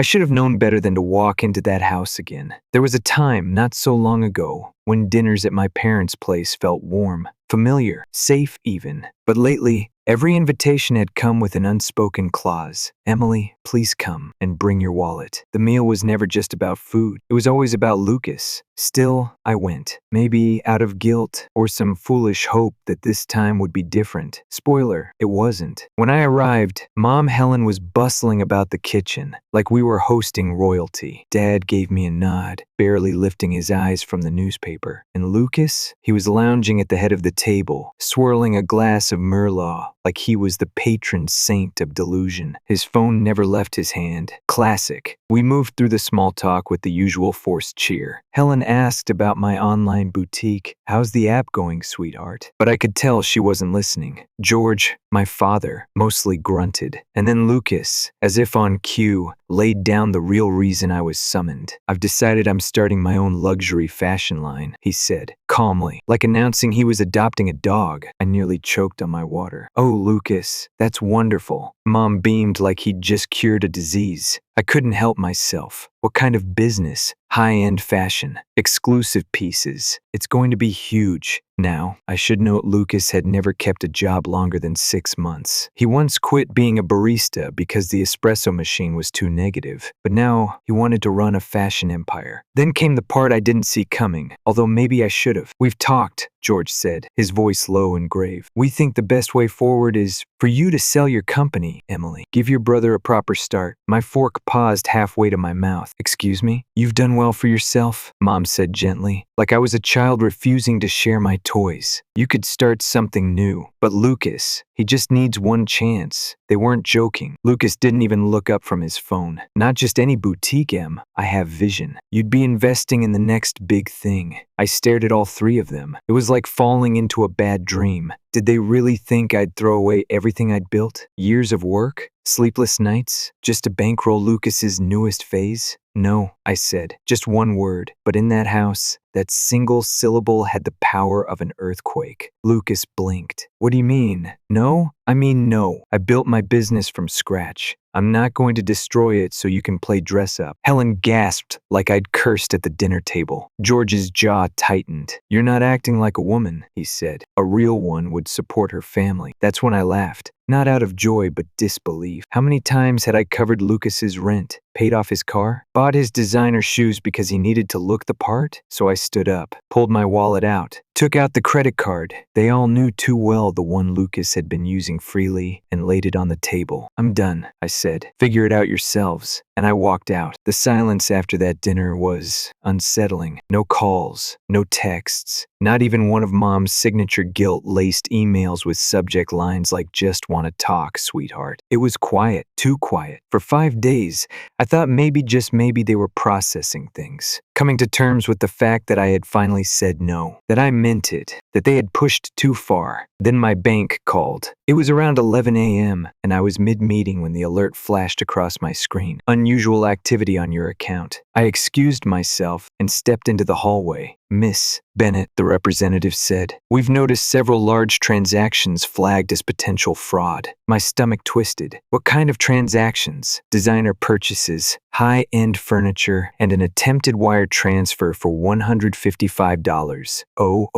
I should have known better than to walk into that house again. There was a time, not so long ago, when dinners at my parents' place felt warm, familiar, safe even. But lately, every invitation had come with an unspoken clause. Emily, please come and bring your wallet. The meal was never just about food. It was always about Lucas. Still, I went. Maybe out of guilt or some foolish hope that this time would be different. Spoiler, it wasn't. When I arrived, Mom Helen was bustling about the kitchen, like we were hosting royalty. Dad gave me a nod, barely lifting his eyes from the newspaper. And Lucas? He was lounging at the head of the table, swirling a glass of Merlot, like he was the patron saint of delusion. His phone never left his hand. Classic. We moved through the small talk with the usual forced cheer. Helen asked about my online boutique. How's the app going, sweetheart? But I could tell she wasn't listening. George, my father, mostly grunted. And then Lucas, as if on cue, laid down the real reason I was summoned. I've decided I'm starting my own luxury fashion line, he said, calmly, like announcing he was adopting a dog. I nearly choked on my water. Oh, Lucas, that's wonderful. Mom beamed like he'd just cured a disease. I couldn't help myself. What kind of business? High-end fashion, exclusive pieces. It's going to be huge. Now, I should note Lucas had never kept a job longer than 6 months. He once quit being a barista because the espresso machine was too negative, but now he wanted to run a fashion empire. Then came the part I didn't see coming, although maybe I should have. We've talked, George said, his voice low and grave. We think the best way forward is for you to sell your company, Emily. Give your brother a proper start. My fork paused halfway to my mouth. Excuse me? You've done well for yourself, Mom said gently, like I was a child refusing to share my toys. You could start something new. But Lucas, he just needs one chance. They weren't joking. Lucas didn't even look up from his phone. Not just any boutique, Em. I have vision. You'd be investing in the next big thing. I stared at all three of them. It was like falling into a bad dream. Did they really think I'd throw away everything I'd built? Years of work? Sleepless nights? Just to bankroll Lucas's newest phase? No, I said, just one word. But in that house, that single syllable had the power of an earthquake. Lucas blinked. What do you mean? No? I mean no. I built my business from scratch. I'm not going to destroy it so you can play dress up. Helen gasped like I'd cursed at the dinner table. George's jaw tightened. You're not acting like a woman, he said. A real one would support her family. That's when I laughed. Not out of joy, but disbelief. How many times had I covered Lucas's rent, paid off his car, bought his designer shoes because he needed to look the part? So I stood up, pulled my wallet out, took out the credit card. They all knew too well the one Lucas had been using freely, and laid it on the table. I'm done, I said. Figure it out yourselves. And I walked out. The silence after that dinner was unsettling. No calls, no texts, not even one of Mom's signature guilt-laced emails with subject lines like "just want to talk, sweetheart." It was quiet, too quiet. For 5 days, I thought maybe, just maybe, they were processing things, coming to terms with the fact that I had finally said no, that I meant it, that they had pushed too far. Then my bank called. It was around 11 a.m., and I was mid-meeting when the alert flashed across my screen. Unusual activity on your account. I excused myself and stepped into the hallway. Miss Bennett, the representative said, we've noticed several large transactions flagged as potential fraud. My stomach twisted. What kind of transactions? Designer purchases, high-end furniture, and an attempted wire transfer for $155. Oh.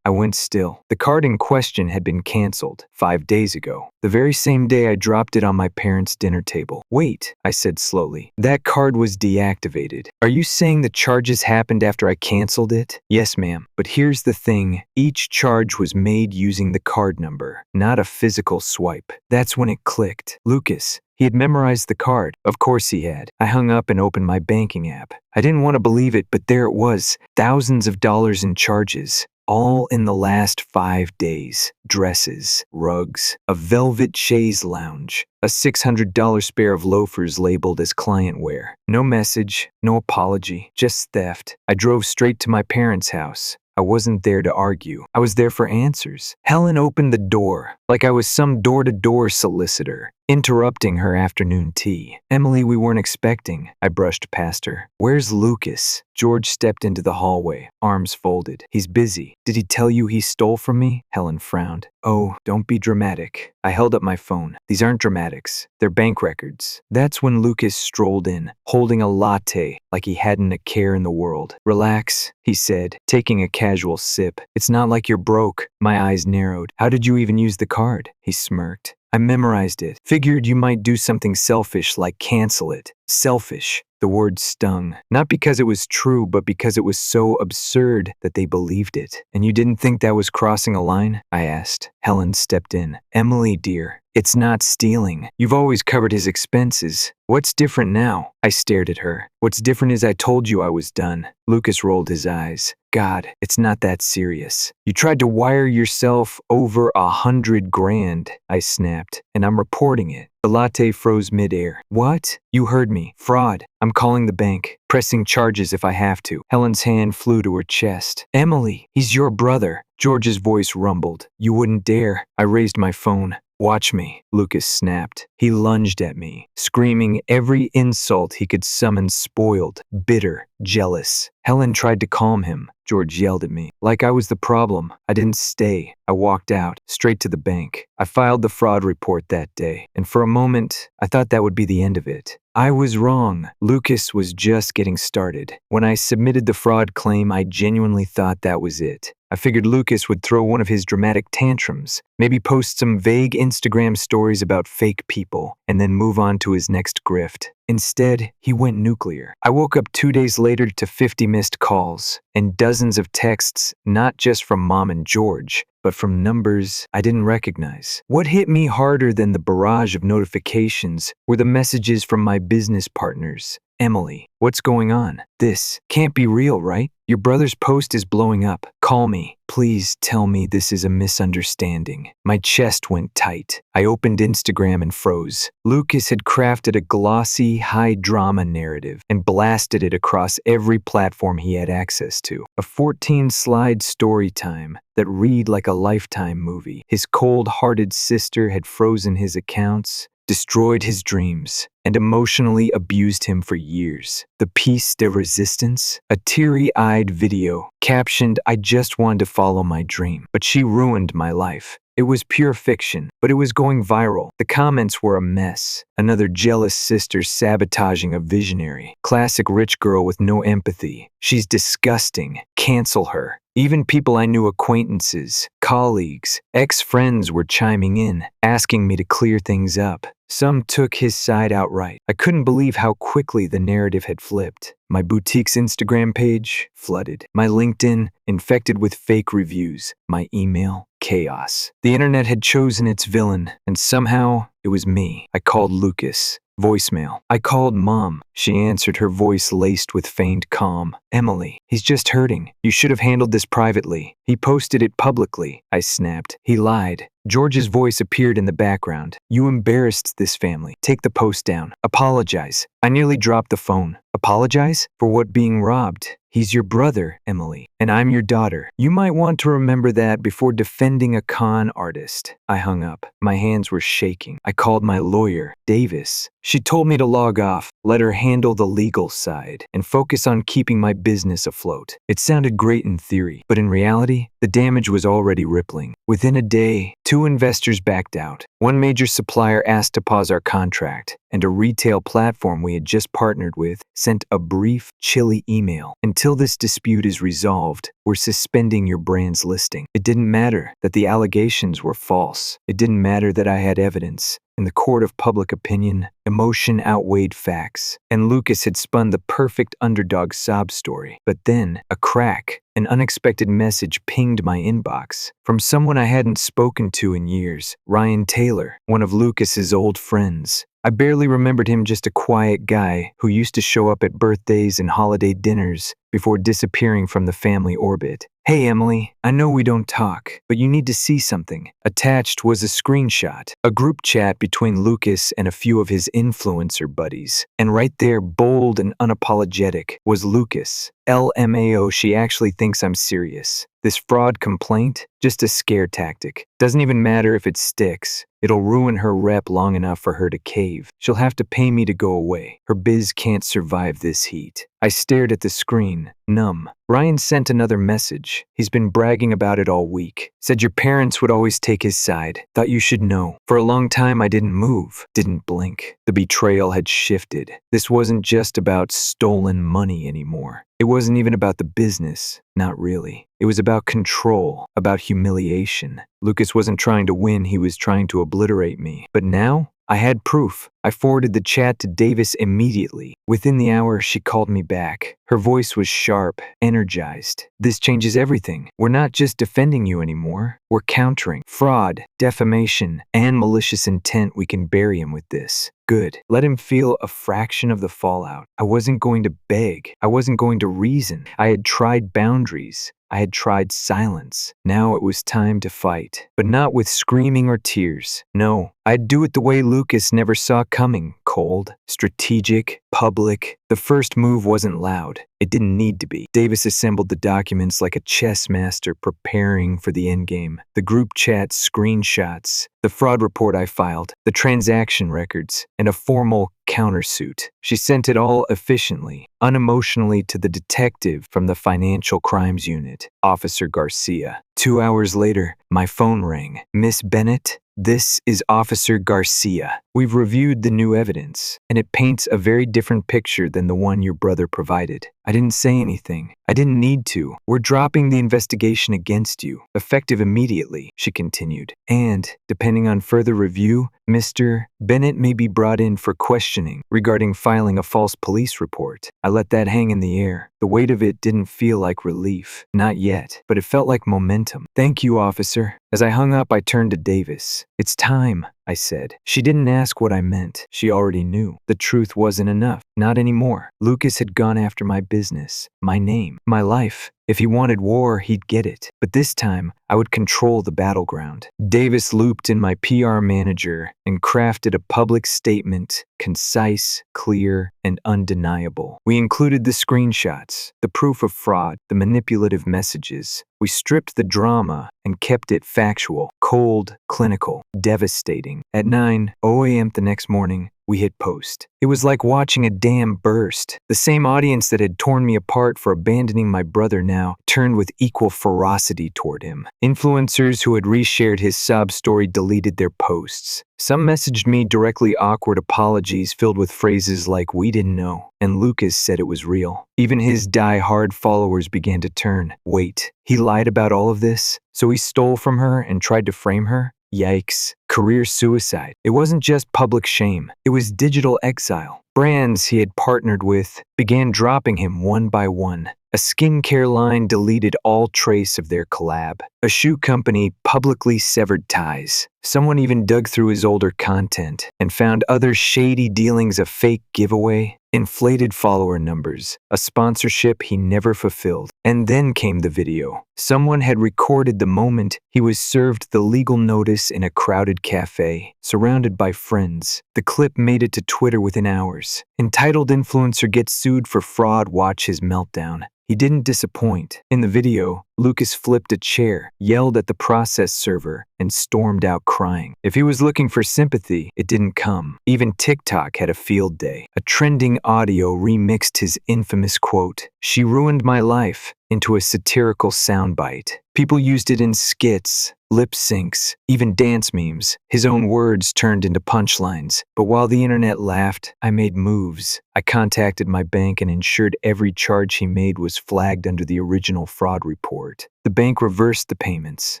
I went still. The card in question had been canceled 5 days ago. The very same day I dropped it on my parents' dinner table. Wait, I said slowly. That card was deactivated. Are you saying the charges happened after I canceled it? Yes, ma'am. But here's the thing. Each charge was made using the card number, not a physical swipe. That's when it clicked. Lucas. He had memorized the card. Of course he had. I hung up and opened my banking app. I didn't want to believe it, but there it was. Thousands of dollars in charges. All in the last 5 days. Dresses, rugs, a velvet chaise lounge, a $600 pair of loafers labeled as client wear. No message, no apology, just theft. I drove straight to my parents' house. I wasn't there to argue. I was there for answers. Helen opened the door, like I was some door-to-door solicitor, interrupting her afternoon tea. Emily, we weren't expecting. I brushed past her. Where's Lucas? George stepped into the hallway, arms folded. He's busy. Did he tell you he stole from me? Helen frowned. Oh, don't be dramatic. I held up my phone. These aren't dramatics. They're bank records. That's when Lucas strolled in, holding a latte like he hadn't a care in the world. Relax, he said, taking a casual sip. It's not like you're broke. My eyes narrowed. How did you even use the card? He smirked. I memorized it. Figured you might do something selfish like cancel it. Selfish. The word stung, not because it was true, but because it was so absurd that they believed it. And you didn't think that was crossing a line? I asked. Helen stepped in. Emily, dear, it's not stealing. You've always covered his expenses. What's different now? I stared at her. What's different is I told you I was done. Lucas rolled his eyes. God, it's not that serious. You tried to wire yourself over 100 grand, I snapped, and I'm reporting it. The latte froze midair. What? You heard me. Fraud. I'm calling the bank, pressing charges if I have to. Helen's hand flew to her chest. Emily, he's your brother. George's voice rumbled. You wouldn't dare. I raised my phone. Watch me, Lucas snapped. He lunged at me, screaming every insult he could summon, spoiled, bitter, jealous. Helen tried to calm him. George yelled at me, like I was the problem. I didn't stay. I walked out, straight to the bank. I filed the fraud report that day, and for a moment, I thought that would be the end of it. I was wrong. Lucas was just getting started. When I submitted the fraud claim, I genuinely thought that was it. I figured Lucas would throw one of his dramatic tantrums, maybe post some vague Instagram stories about fake people, and then move on to his next grift. Instead, he went nuclear. I woke up 2 days later to 50 missed calls and dozens of texts, not just from Mom and George, but from numbers I didn't recognize. What hit me harder than the barrage of notifications were the messages from my business partners. Emily, what's going on? This can't be real, right? Your brother's post is blowing up. Call me. Please tell me this is a misunderstanding. My chest went tight. I opened Instagram and froze. Lucas had crafted a glossy, high-drama narrative and blasted it across every platform he had access to. A 14-slide story time that read like a Lifetime movie. His cold-hearted sister had frozen his accounts, destroyed his dreams, and emotionally abused him for years. The piece de resistance, a teary-eyed video, captioned, I just wanted to follow my dream, but she ruined my life. It was pure fiction, but it was going viral. The comments were a mess. Another jealous sister sabotaging a visionary. Classic rich girl with no empathy. She's disgusting. Cancel her. Even people I knew, acquaintances, colleagues, ex-friends were chiming in, asking me to clear things up. Some took his side outright. I couldn't believe how quickly the narrative had flipped. My boutique's Instagram page, flooded. My LinkedIn, infected with fake reviews. My email, chaos. The internet had chosen its villain, and somehow it was me. I called Lucas. Voicemail. I called Mom. She answered, her voice laced with feigned calm. Emily, he's just hurting. You should have handled this privately. He posted it publicly. I snapped. He lied. George's voice appeared in the background. You embarrassed this family. Take the post down. Apologize. I nearly dropped the phone. Apologize? For what? Being robbed? He's your brother, Emily, and I'm your daughter. You might want to remember that before defending a con artist. I hung up. My hands were shaking. I called my lawyer, Davis. She told me to log off, let her handle the legal side, and focus on keeping my business afloat. It sounded great in theory, but in reality, the damage was already rippling. Within a day, 2 investors backed out. One major supplier asked to pause our contract, and a retail platform we had just partnered with sent a brief, chilly email. Until this dispute is resolved, we're suspending your brand's listing. It didn't matter that the allegations were false. It didn't matter that I had evidence. In the court of public opinion, emotion outweighed facts, and Lucas had spun the perfect underdog sob story. But then, a crack, an unexpected message pinged my inbox from someone I hadn't spoken to in years, Ryan Taylor, one of Lucas's old friends. I barely remembered him, just a quiet guy who used to show up at birthdays and holiday dinners before disappearing from the family orbit. Hey Emily, I know we don't talk, but you need to see something. Attached was a screenshot, a group chat between Lucas and a few of his influencer buddies. And right there, bold and unapologetic, was Lucas. LMAO, she actually thinks I'm serious. This fraud complaint? Just a scare tactic. Doesn't even matter if it sticks. It'll ruin her rep long enough for her to cave. She'll have to pay me to go away. Her biz can't survive this heat. I stared at the screen, numb. Ryan sent another message. He's been bragging about it all week. Said your parents would always take his side. Thought you should know. For a long time I didn't move, didn't blink. The betrayal had shifted. This wasn't just about stolen money anymore. It wasn't even about the business. Not really. It was about control, about humiliation. Lucas wasn't trying to win, he was trying to obliterate me. But now, I had proof. I forwarded the chat to Davis immediately. Within the hour, she called me back. Her voice was sharp, energized. This changes everything. We're not just defending you anymore. We're countering fraud, defamation, and malicious intent. We can bury him with this. Good. Let him feel a fraction of the fallout. I wasn't going to beg. I wasn't going to reason. I had tried boundaries. I had tried silence. Now it was time to fight. But not with screaming or tears. No, I'd do it the way Lucas never saw coming. Cold, strategic, public. The first move wasn't loud. It didn't need to be. Davis assembled the documents like a chess master preparing for the endgame. The group chat screenshots, the fraud report I filed, the transaction records, and a formal countersuit. She sent it all efficiently, unemotionally to the detective from the Financial Crimes Unit, Officer Garcia. 2 hours later, my phone rang. Miss Bennett? This is Officer Garcia. We've reviewed the new evidence, and it paints a very different picture than the one your brother provided. I didn't say anything. I didn't need to. We're dropping the investigation against you, effective immediately, she continued. And, depending on further review, Mr. Bennett may be brought in for questioning regarding filing a false police report. I let that hang in the air. The weight of it didn't feel like relief. Not yet, but it felt like momentum. Thank you, officer. As I hung up, I turned to Davis. It's time, I said. She didn't ask what I meant. She already knew. The truth wasn't enough. Not anymore. Lucas had gone after my business, my name, my life. If he wanted war, he'd get it. But this time, I would control the battleground. Davis looped in my PR manager and crafted a public statement, concise, clear, and undeniable. We included the screenshots, the proof of fraud, the manipulative messages. We stripped the drama and kept it factual, cold, clinical, devastating. At 9:00 a.m. the next morning, we hit post. It was like watching a dam burst. The same audience that had torn me apart for abandoning my brother now turned with equal ferocity toward him. Influencers who had reshared his sob story deleted their posts. Some messaged me directly awkward apologies filled with phrases like, "We didn't know," and Lucas said it was real. Even his die-hard followers began to turn. Wait, he lied about all of this? So he stole from her and tried to frame her? Yikes. Career suicide. It wasn't just public shame. It was digital exile. Brands he had partnered with began dropping him one by one. A skincare line deleted all trace of their collab. A shoe company publicly severed ties. Someone even dug through his older content and found other shady dealings, a fake giveaway, inflated follower numbers, a sponsorship he never fulfilled. And then came the video. Someone had recorded the moment he was served the legal notice in a crowded cafe, surrounded by friends. The clip made it to Twitter within hours. Entitled influencer gets sued for fraud, watch his meltdown. He didn't disappoint. In the video, Lucas flipped a chair, yelled at the process server, and stormed out crying. If he was looking for sympathy, it didn't come. Even TikTok had a field day. A trending audio remixed his infamous quote, "She ruined my life," into a satirical soundbite. People used it in skits, lip syncs, even dance memes. His own words turned into punchlines. But while the internet laughed, I made moves. I contacted my bank and ensured every charge he made was flagged under the original fraud report. The bank reversed the payments.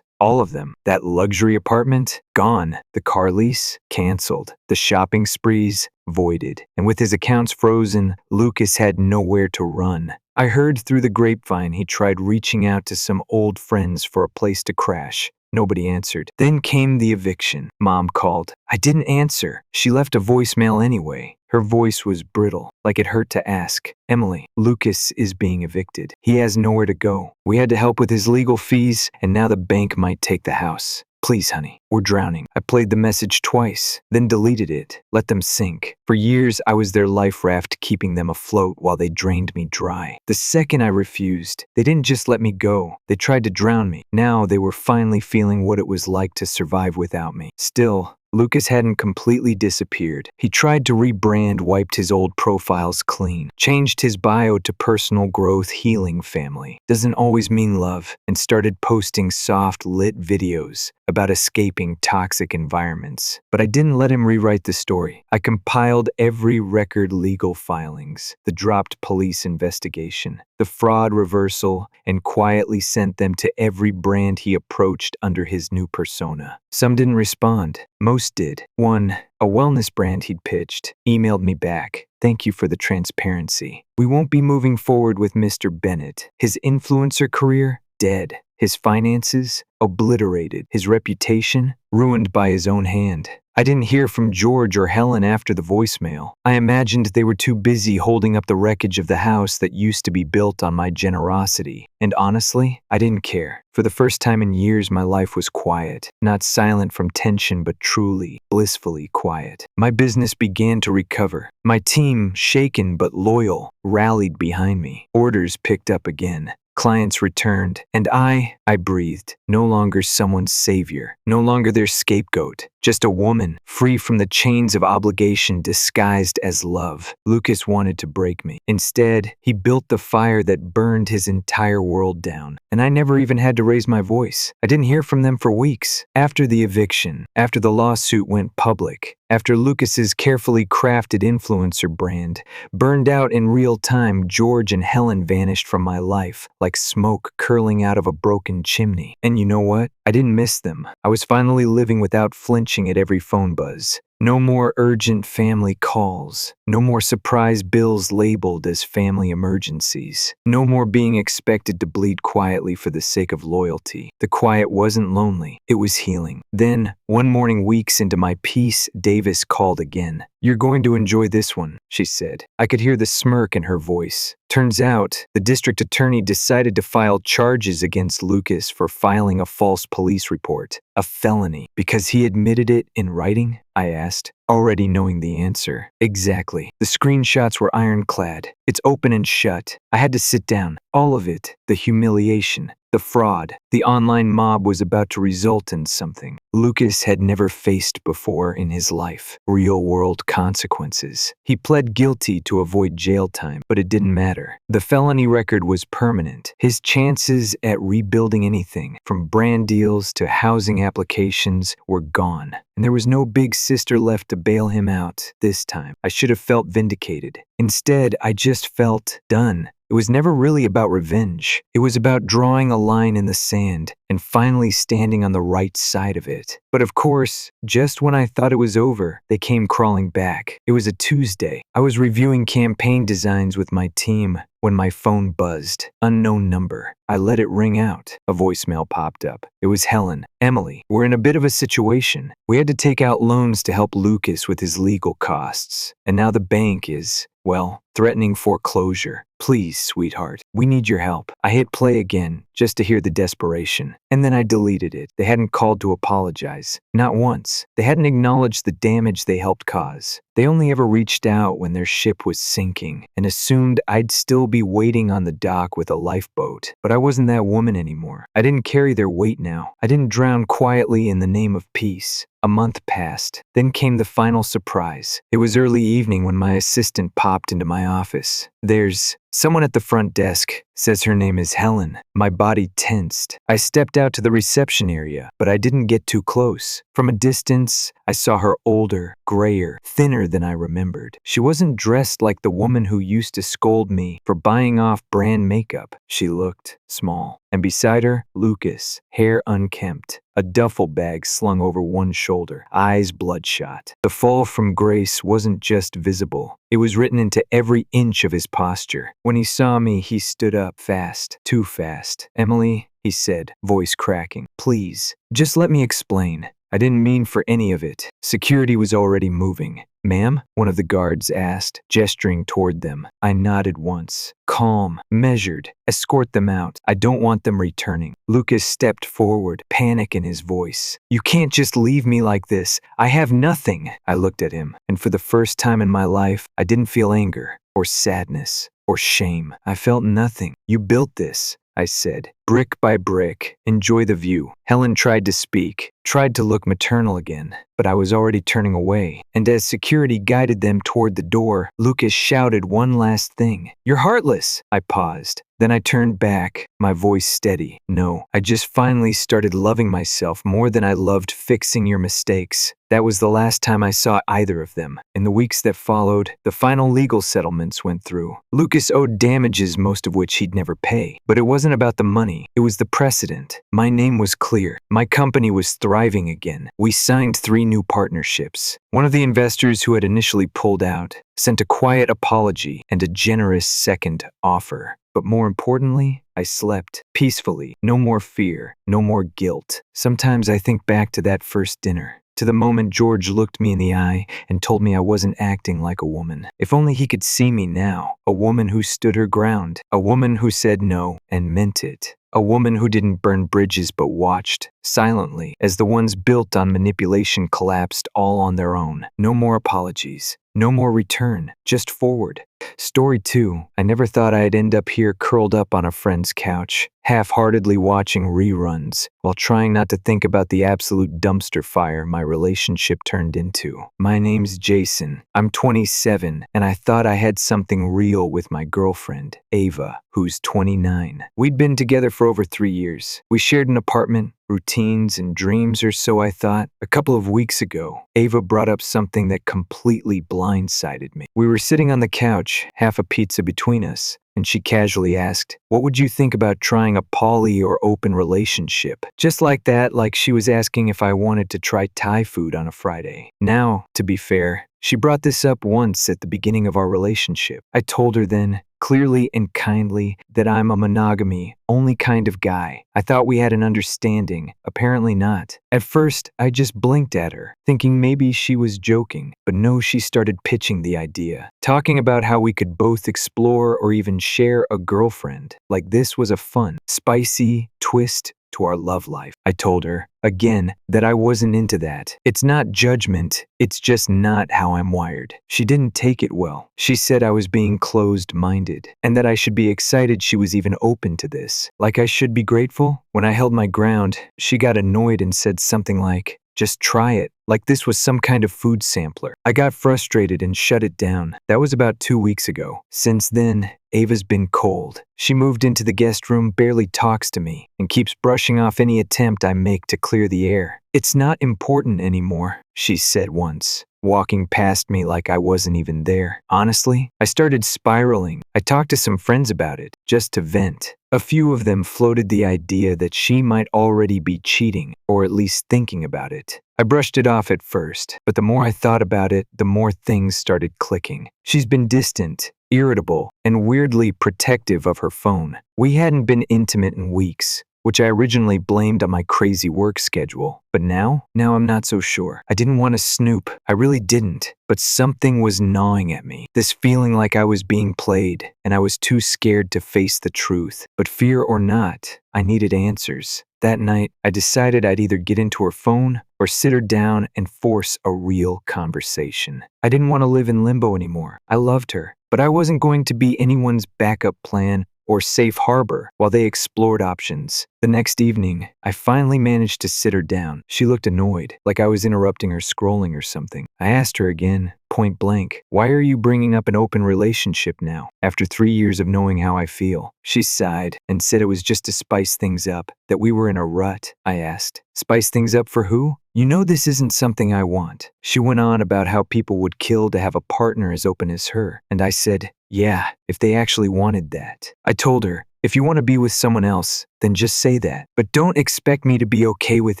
All of them. That luxury apartment? Gone. The car lease? Canceled. The shopping sprees? Voided. And with his accounts frozen, Lucas had nowhere to run. I heard through the grapevine he tried reaching out to some old friends for a place to crash. Nobody answered. Then came the eviction. Mom called. I didn't answer. She left a voicemail anyway. Her voice was brittle, like it hurt to ask. Emily, Lucas is being evicted. He has nowhere to go. We had to help with his legal fees, and now the bank might take the house. Please, honey, we're drowning. I played the message twice, then deleted it. Let them sink. For years, I was their life raft, keeping them afloat while they drained me dry. The second I refused, they didn't just let me go. They tried to drown me. Now they were finally feeling what it was like to survive without me. Still, Lucas hadn't completely disappeared. He tried to rebrand, wiped his old profiles clean, changed his bio to personal growth, healing, family doesn't always mean love, and started posting soft, lit videos about escaping toxic environments. But I didn't let him rewrite the story. I compiled every record, legal filings, the dropped police investigation, the fraud reversal, and quietly sent them to every brand he approached under his new persona. Some didn't respond. Most did. One, a wellness brand he'd pitched, emailed me back. Thank you for the transparency. We won't be moving forward with Mr. Bennett. His influencer career, dead. His finances, obliterated. His reputation, ruined by his own hand. I didn't hear from George or Helen after the voicemail. I imagined they were too busy holding up the wreckage of the house that used to be built on my generosity. And honestly, I didn't care. For the first time in years, my life was quiet. Not silent from tension, but truly, blissfully quiet. My business began to recover. My team, shaken but loyal, rallied behind me. Orders picked up again. Clients returned, and I breathed. No longer someone's savior, no longer their scapegoat, just a woman, free from the chains of obligation disguised as love. Lucas wanted to break me. Instead, he built the fire that burned his entire world down, and I never even had to raise my voice. I didn't hear from them for weeks. After the eviction, after the lawsuit went public, after Lucas's carefully crafted influencer brand burned out in real time, George and Helen vanished from my life like smoke curling out of a broken chimney. And you know what? I didn't miss them. I was finally living without flinching at every phone buzz. No more urgent family calls. No more surprise bills labeled as family emergencies. No more being expected to bleed quietly for the sake of loyalty. The quiet wasn't lonely. It was healing. Then, one morning, weeks into my peace, Davis called again. "You're going to enjoy this one," she said. I could hear the smirk in her voice. Turns out, the district attorney decided to file charges against Lucas for filing a false police report, a felony, because he admitted it in writing, I asked, already knowing the answer. Exactly. The screenshots were ironclad. It's open and shut. I had to sit down. All of it. The humiliation. The fraud. The online mob was about to result in something Lucas had never faced before in his life. Real-world consequences. He pled guilty to avoid jail time, but it didn't matter. The felony record was permanent. His chances at rebuilding anything, from brand deals to housing applications, were gone. And there was no big sister left to bail him out this time. I should have felt vindicated. Instead, I just felt done. It was never really about revenge. It was about drawing a line in the sand and finally standing on the right side of it. But of course, just when I thought it was over, they came crawling back. It was a Tuesday. I was reviewing campaign designs with my team when my phone buzzed. Unknown number. I let it ring out. A voicemail popped up. It was Helen. "Emily, we're in a bit of a situation. We had to take out loans to help Lucas with his legal costs. And now the bank is, well, threatening foreclosure. Please, sweetheart, we need your help." I hit play again, just to hear the desperation. And then I deleted it. They hadn't called to apologize. Not once. They hadn't acknowledged the damage they helped cause. They only ever reached out when their ship was sinking and assumed I'd still be waiting on the dock with a lifeboat. But I wasn't that woman anymore. I didn't carry their weight now. I didn't drown quietly in the name of peace. A month passed. Then came the final surprise. It was early evening when my assistant popped into my office. "There's someone at the front desk. Says her name is Helen." My body tensed. I stepped out to the reception area, but I didn't get too close. From a distance, I saw her older, grayer, thinner than I remembered. She wasn't dressed like the woman who used to scold me for buying off brand makeup. She looked small. And beside her, Lucas, hair unkempt, a duffel bag slung over one shoulder, eyes bloodshot. The fall from grace wasn't just visible. It was written into every inch of his posture. When he saw me, he stood up fast, too fast. "Emily," he said, voice cracking, "please, just let me explain. I didn't mean for any of it." Security was already moving. "Ma'am?" one of the guards asked, gesturing toward them. I nodded once. Calm, measured. "Escort them out. I don't want them returning." Lucas stepped forward, panic in his voice. "You can't just leave me like this. I have nothing." I looked at him, and for the first time in my life, I didn't feel anger or sadness or shame. I felt nothing. "You built this," I said. brick by brick. Enjoy the view. Helen tried to speak, tried to look maternal again, but I was already turning away. And as security guided them toward the door, Lucas shouted one last thing. "You're heartless!" I paused. Then I turned back, my voice steady. "No, I just finally started loving myself more than I loved fixing your mistakes." That was the last time I saw either of them. In the weeks that followed, the final legal settlements went through. Lucas owed damages, most of which he'd never pay. But it wasn't about the money, it was the precedent. My name was clear. My company was thriving again. We signed 3 new partnerships. One of the investors who had initially pulled out sent a quiet apology and a generous second offer. But more importantly, I slept peacefully. No more fear, no more guilt. Sometimes I think back to that first dinner, to the moment George looked me in the eye and told me I wasn't acting like a woman. If only he could see me now, a woman who stood her ground, a woman who said no and meant it. A woman who didn't burn bridges but watched, silently, as the ones built on manipulation collapsed all on their own. No more apologies. No more return. Just forward. Story 2. I never thought I'd end up here curled up on a friend's couch, half-heartedly watching reruns, while trying not to think about the absolute dumpster fire my relationship turned into. My name's Jason. I'm 27, and I thought I had something real with my girlfriend, Ava, who's 29. We'd been together for over 3 years. We shared an apartment, routines and dreams, or so I thought. A couple of weeks ago, Ava brought up something that completely blindsided me. We were sitting on the couch, half a pizza between us, and she casually asked, "What would you think about trying a poly or open relationship?" Just like that, like she was asking if I wanted to try Thai food on a Friday. Now, to be fair, she brought this up once at the beginning of our relationship. I told her then, clearly and kindly, that I'm a monogamy-only kind of guy. I thought we had an understanding. Apparently not. At first, I just blinked at her, thinking maybe she was joking. But no, she started pitching the idea, talking about how we could both explore or even share a girlfriend. Like this was a fun, spicy twist to our love life. I told her, again, that I wasn't into that. It's not judgment, it's just not how I'm wired. She didn't take it well. She said I was being closed-minded, and that I should be excited she was even open to this. Like I should be grateful? When I held my ground, she got annoyed and said something like, "Just try it," like this was some kind of food sampler. I got frustrated and shut it down. That was about 2 weeks ago. Since then, Ava's been cold. She moved into the guest room, barely talks to me, and keeps brushing off any attempt I make to clear the air. "It's not important anymore," she said once, walking past me like I wasn't even there. Honestly, I started spiraling. I talked to some friends about it, just to vent. A few of them floated the idea that she might already be cheating, or at least thinking about it. I brushed it off at first, but the more I thought about it, the more things started clicking. She's been distant, irritable, and weirdly protective of her phone. We hadn't been intimate in weeks, which I originally blamed on my crazy work schedule. But now I'm not so sure. I didn't want to snoop. I really didn't. But something was gnawing at me. This feeling like I was being played, and I was too scared to face the truth. But fear or not, I needed answers. That night, I decided I'd either get into her phone or sit her down and force a real conversation. I didn't want to live in limbo anymore. I loved her, but I wasn't going to be anyone's backup plan or safe harbor while they explored options. The next evening, I finally managed to sit her down. She looked annoyed, like I was interrupting her scrolling or something. I asked her again, point blank, "Why are you bringing up an open relationship now, after 3 years of knowing how I feel?" She sighed and said it was just to spice things up, that we were in a rut. I asked, "Spice things up for who? You know this isn't something I want." She went on about how people would kill to have a partner as open as her, and I said, yeah, if they actually wanted that. I told her, if you want to be with someone else, then just say that. But don't expect me to be okay with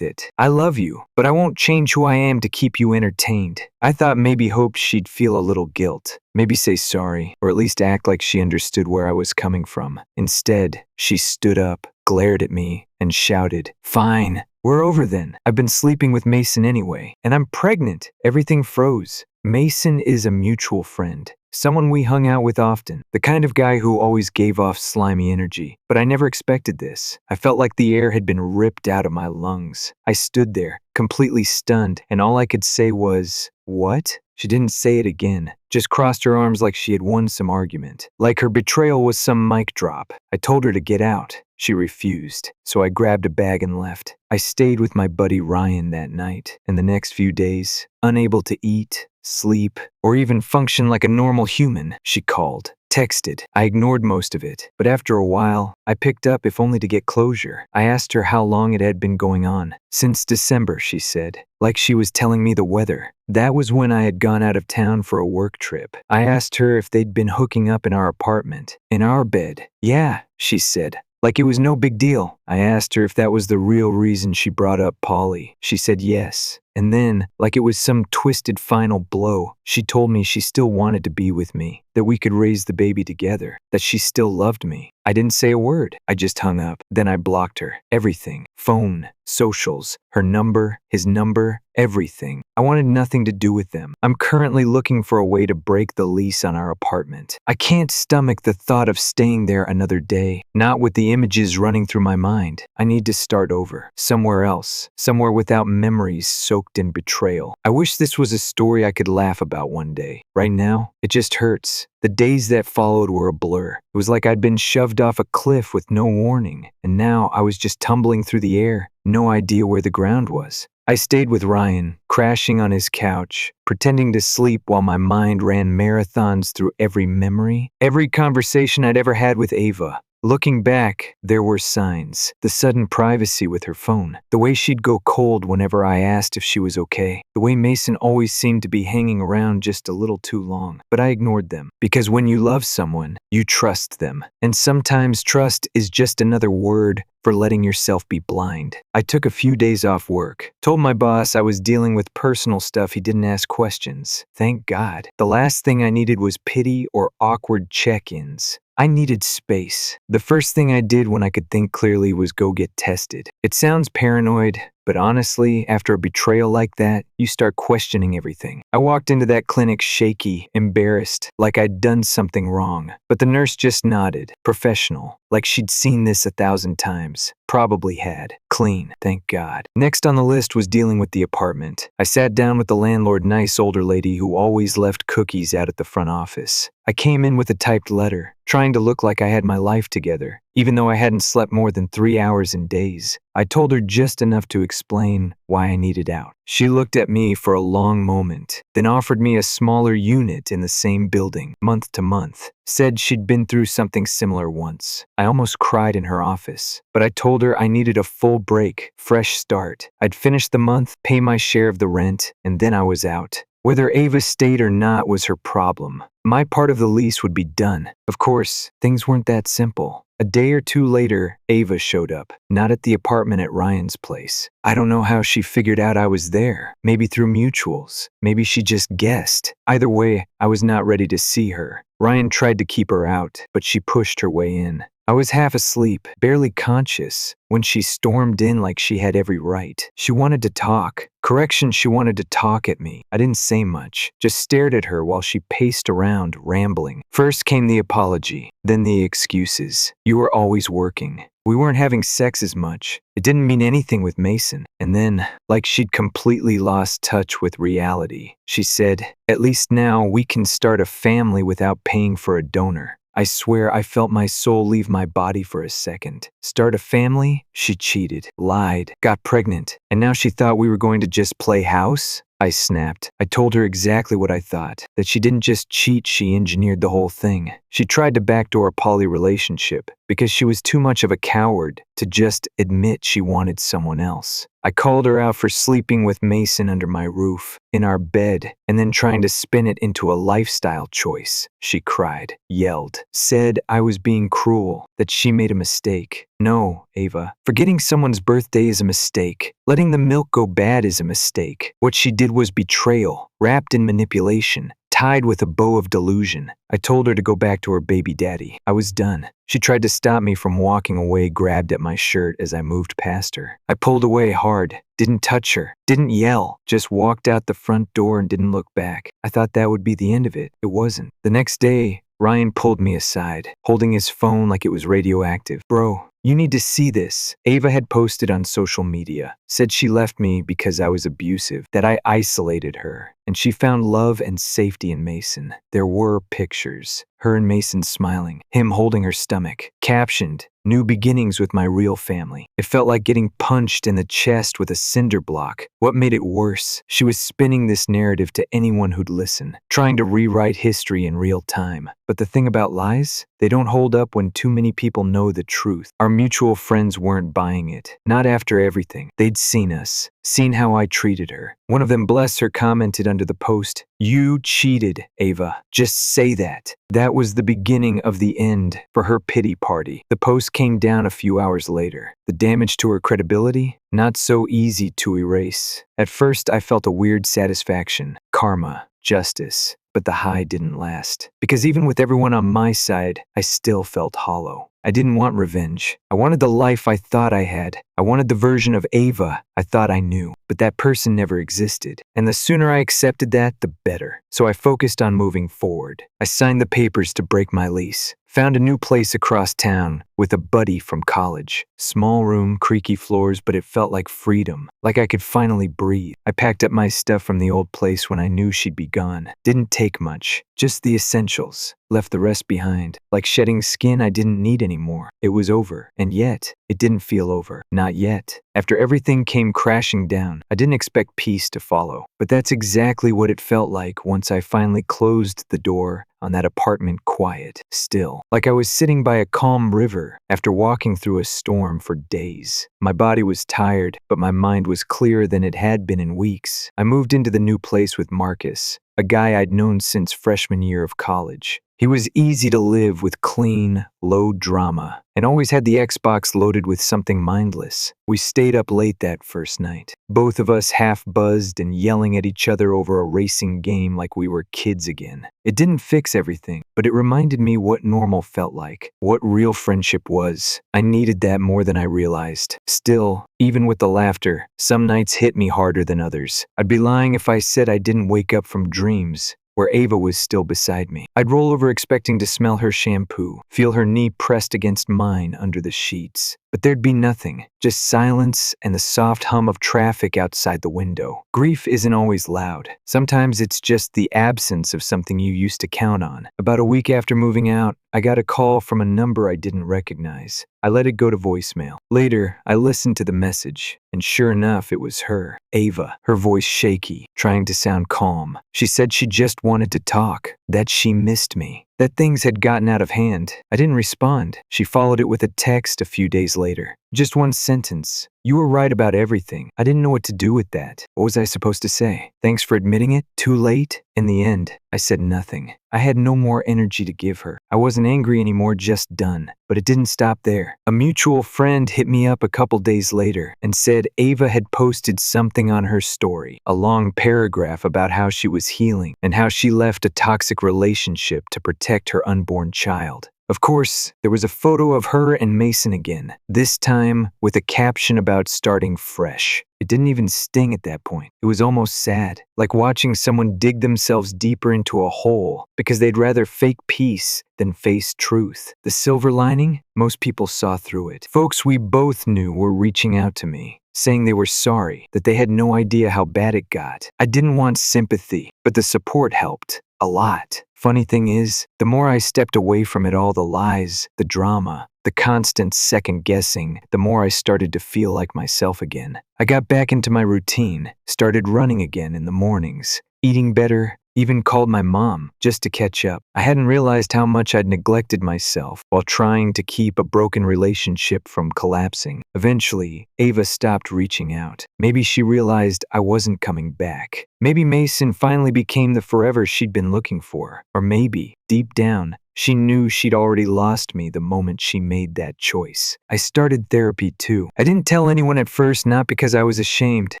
it. I love you, but I won't change who I am to keep you entertained. I thought maybe hoped she'd feel a little guilt. Maybe say sorry, or at least act like she understood where I was coming from. Instead, she stood up, glared at me, and shouted, "Fine, we're over then. I've been sleeping with Mason anyway, and I'm pregnant." Everything froze. Mason is a mutual friend. Someone we hung out with often, the kind of guy who always gave off slimy energy. But I never expected this. I felt like the air had been ripped out of my lungs. I stood there, completely stunned, and all I could say was, "What?" She didn't say it again, just crossed her arms like she had won some argument. Like her betrayal was some mic drop. I told her to get out. She refused, so I grabbed a bag and left. I stayed with my buddy Ryan that night, and the next few days, unable to eat, sleep, or even function like a normal human. She called, texted. I ignored most of it, but after a while, I picked up if only to get closure. I asked her how long it had been going on. Since December, she said, like she was telling me the weather. That was when I had gone out of town for a work trip. I asked her if they'd been hooking up in our apartment, in our bed. Yeah, she said. Like it was no big deal. I asked her if that was the real reason she brought up Polly. She said yes. And then, like it was some twisted final blow, she told me she still wanted to be with me, that we could raise the baby together, that she still loved me. I didn't say a word. I just hung up. Then I blocked her. Everything. Phone, socials, her number, his number, everything. I wanted nothing to do with them. I'm currently looking for a way to break the lease on our apartment. I can't stomach the thought of staying there another day, not with the images running through my mind. I need to start over, somewhere else, somewhere without memories soaked in betrayal. I wish this was a story I could laugh about one day. Right now, it just hurts. The days that followed were a blur. It was like I'd been shoved off a cliff with no warning, and now I was just tumbling through the air, no idea where the ground was. I stayed with Ryan, crashing on his couch, pretending to sleep while my mind ran marathons through every memory, every conversation I'd ever had with Ava. Looking back, there were signs. The sudden privacy with her phone. The way she'd go cold whenever I asked if she was okay. The way Mason always seemed to be hanging around just a little too long. But I ignored them. Because when you love someone, you trust them. And sometimes trust is just another word for letting yourself be blind. I took a few days off work. Told my boss I was dealing with personal stuff he didn't ask questions. Thank God. The last thing I needed was pity or awkward check-ins. I needed space. The first thing I did when I could think clearly was go get tested. It sounds paranoid, but honestly, after a betrayal like that, you start questioning everything. I walked into that clinic shaky, embarrassed, like I'd done something wrong. But the nurse just nodded, professional, like she'd seen this 1,000 times. Probably had. Clean, thank God. Next on the list was dealing with the apartment. I sat down with the landlord, nice older lady who always left cookies out at the front office. I came in with a typed letter, trying to look like I had my life together, even though I hadn't slept more than 3 hours in days. I told her just enough to explain why I needed out. She looked at me for a long moment, then offered me a smaller unit in the same building, month to month. Said she'd been through something similar once. I almost cried in her office, but I told her I needed a full break, fresh start. I'd finish the month, pay my share of the rent, and then I was out. Whether Ava stayed or not was her problem. My part of the lease would be done. Of course, things weren't that simple. A day or two later, Ava showed up, not at the apartment at Ryan's place. I don't know how she figured out I was there. Maybe through mutuals. Maybe she just guessed. Either way, I was not ready to see her. Ryan tried to keep her out, but she pushed her way in. I was half asleep, barely conscious, when she stormed in like she had every right. She wanted to talk. Correction, she wanted to talk at me. I didn't say much, just stared at her while she paced around, rambling. First came the apology, then the excuses. You were always working. We weren't having sex as much. It didn't mean anything with Mason. And then, like she'd completely lost touch with reality, she said, "At least now we can start a family without paying for a donor." I swear I felt my soul leave my body for a second. Start a family? She cheated, lied, got pregnant, and now she thought we were going to just play house? I snapped. I told her exactly what I thought, that she didn't just cheat, she engineered the whole thing. She tried to backdoor a poly relationship because she was too much of a coward to just admit she wanted someone else. I called her out for sleeping with Mason under my roof, in our bed, and then trying to spin it into a lifestyle choice. She cried, yelled, said I was being cruel, that she made a mistake. No, Ava, forgetting someone's birthday is a mistake. Letting the milk go bad is a mistake. What she did was betrayal, wrapped in manipulation, tied with a bow of delusion. I told her to go back to her baby daddy. I was done. She tried to stop me from walking away, grabbed at my shirt as I moved past her. I pulled away hard, didn't touch her, didn't yell, just walked out the front door and didn't look back. I thought that would be the end of it. It wasn't. The next day, Ryan pulled me aside, holding his phone like it was radioactive. Bro, you need to see this. Ava had posted on social media, said she left me because I was abusive, that I isolated her, and she found love and safety in Mason. There were pictures. Her and Mason smiling, him holding her stomach, captioned, "New beginnings with my real family." It felt like getting punched in the chest with a cinder block. What made it worse? She was spinning this narrative to anyone who'd listen, trying to rewrite history in real time. But the thing about lies? They don't hold up when too many people know the truth. Our mutual friends weren't buying it. Not after everything. They'd seen us, seen how I treated her. One of them, bless her, commented under the post, "You cheated, Ava. Just say that." That was the beginning of the end for her pity party. The post came down a few hours later. The damage to her credibility? Not so easy to erase. At first, I felt a weird satisfaction. Karma. Justice. But the high didn't last. Because even with everyone on my side, I still felt hollow. I didn't want revenge. I wanted the life I thought I had. I wanted the version of Ava I thought I knew. But that person never existed. And the sooner I accepted that, the better. So I focused on moving forward. I signed the papers to break my lease. Found a new place across town with a buddy from college. Small room, creaky floors, but it felt like freedom, like I could finally breathe. I packed up my stuff from the old place when I knew she'd be gone. Didn't take much, just the essentials. Left the rest behind. Like shedding skin I didn't need anymore. It was over, and yet, it didn't feel over. Not yet. After everything came crashing down, I didn't expect peace to follow. But that's exactly what it felt like once I finally closed the door on that apartment, quiet, still, like I was sitting by a calm river after walking through a storm for days. My body was tired, but my mind was clearer than it had been in weeks. I moved into the new place with Marcus, a guy I'd known since freshman year of college. He was easy to live with, clean, low drama, and always had the Xbox loaded with something mindless. We stayed up late that first night, both of us half buzzed and yelling at each other over a racing game like we were kids again. It didn't fix everything, but it reminded me what normal felt like, what real friendship was. I needed that more than I realized. Still, even with the laughter, some nights hit me harder than others. I'd be lying if I said I didn't wake up from dreams where Ava was still beside me. I'd roll over expecting to smell her shampoo, feel her knee pressed against mine under the sheets. But there'd be nothing, just silence and the soft hum of traffic outside the window. Grief isn't always loud. Sometimes it's just the absence of something you used to count on. About a week after moving out, I got a call from a number I didn't recognize. I let it go to voicemail. Later, I listened to the message, and sure enough, it was her, Ava, her voice shaky, trying to sound calm. She said she just wanted to talk, that she missed me, that things had gotten out of hand. I didn't respond. She followed it with a text a few days later. Just one sentence. "You were right about everything. I didn't know what to do with that. What was I supposed to say? Thanks for admitting it. Too late?" In the end, I said nothing. I had no more energy to give her. I wasn't angry anymore, just done. But it didn't stop there. A mutual friend hit me up a couple days later and said Ava had posted something on her story, a long paragraph about how she was healing and how she left a toxic relationship to protect her unborn child. Of course, there was a photo of her and Mason again, this time with a caption about starting fresh. It didn't even sting at that point. It was almost sad, like watching someone dig themselves deeper into a hole because they'd rather fake peace than face truth. The silver lining? Most people saw through it. Folks we both knew were reaching out to me, saying they were sorry, that they had no idea how bad it got. I didn't want sympathy, but the support helped. A lot. Funny thing is, the more I stepped away from it all, the lies, the drama, the constant second-guessing, the more I started to feel like myself again. I got back into my routine, started running again in the mornings, eating better, even called my mom just to catch up. I hadn't realized how much I'd neglected myself while trying to keep a broken relationship from collapsing. Eventually, Ava stopped reaching out. Maybe she realized I wasn't coming back. Maybe Mason finally became the forever she'd been looking for. Or maybe, deep down, she knew she'd already lost me the moment she made that choice. I started therapy too. I didn't tell anyone at first, not because I was ashamed,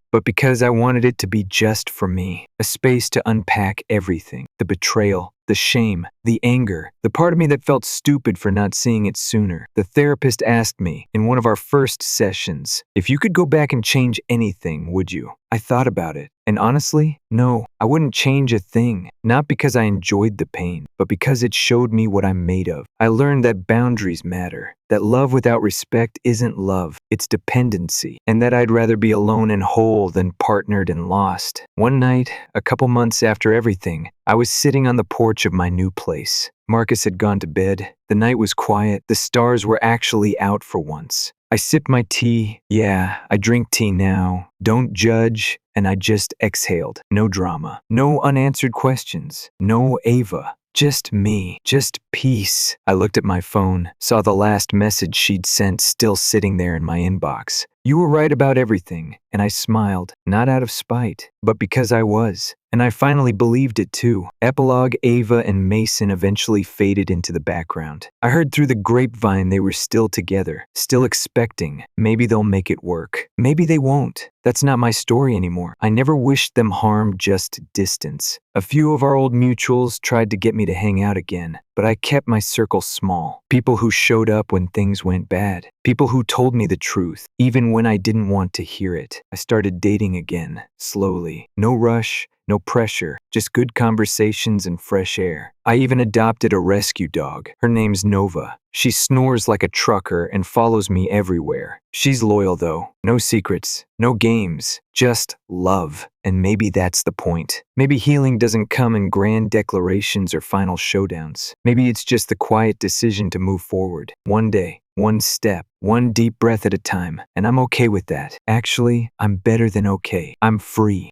but because I wanted it to be just for me. A space to unpack everything. The betrayal, the shame, the anger, the part of me that felt stupid for not seeing it sooner. The therapist asked me in one of our first sessions, if you could go back and change anything, would you? I thought about it, And honestly, no, I wouldn't change a thing. Not because I enjoyed the pain, but because it showed me what I'm made of. I learned that boundaries matter, that love without respect isn't love, it's dependency, and that I'd rather be alone and whole than partnered and lost. One night, a couple months after everything, I was sitting on the porch of my new place. Marcus had gone to bed. The night was quiet. The stars were actually out for once. I sipped my tea. Yeah, I drink tea now. Don't judge. And I just exhaled. No drama. No unanswered questions. No Ava. Just me. Just peace. I looked at my phone, saw the last message she'd sent still sitting there in my inbox. You were right about everything, and I smiled, not out of spite, but because I was. And I finally believed it too. Epilogue, Ava and Mason eventually faded into the background. I heard through the grapevine they were still together, still expecting. Maybe they'll make it work. Maybe they won't. That's not my story anymore. I never wished them harm, just distance. A few of our old mutuals tried to get me to hang out again, but I kept my circle small. People who showed up when things went bad. People who told me the truth, even when I didn't want to hear it. I started dating again, slowly. No rush, no pressure, just good conversations and fresh air. I even adopted a rescue dog. Her name's Nova. She snores like a trucker and follows me everywhere. She's loyal though. No secrets, no games, just love. And maybe that's the point. Maybe healing doesn't come in grand declarations or final showdowns. Maybe it's just the quiet decision to move forward. One day, one step, one deep breath at a time. And I'm okay with that. Actually, I'm better than okay. I'm free.